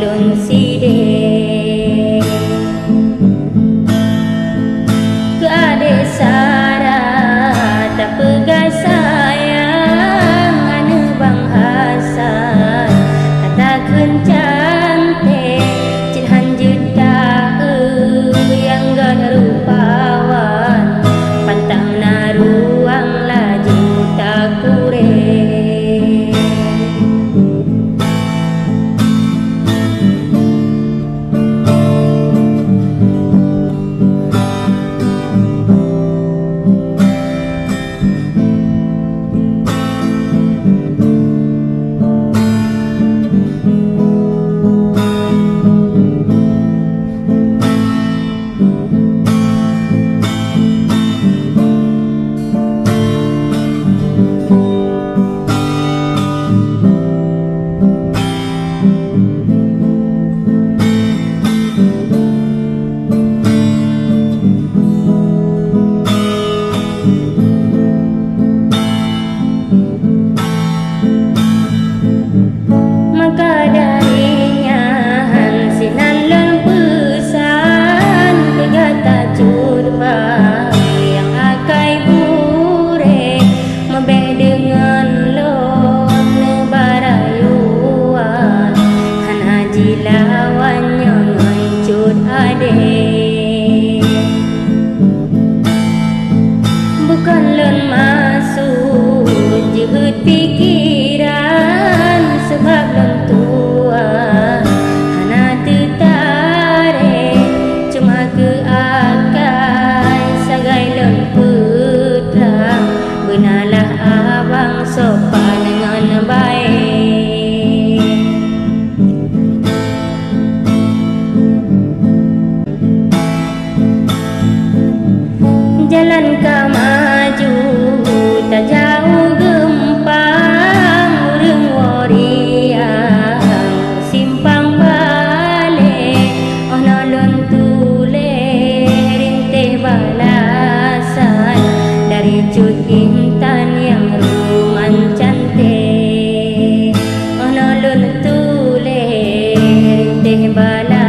ulun sidek ke ade sara tak pegas sayang ane bang Hasan kata kencantik cin hanjut yang gan rupawan pantang naruang laju tak kure bukan len masuk jehut pikiran sebab len tua hana tertarik cuma ke akai sagai len putra benalah abang sopan dengan baik jalan ke maju tak jauh gempang urang wariang simpang balik ono lon tule rintih balasan dari cut intan yang ruman cantik ono lon tule rintih balasan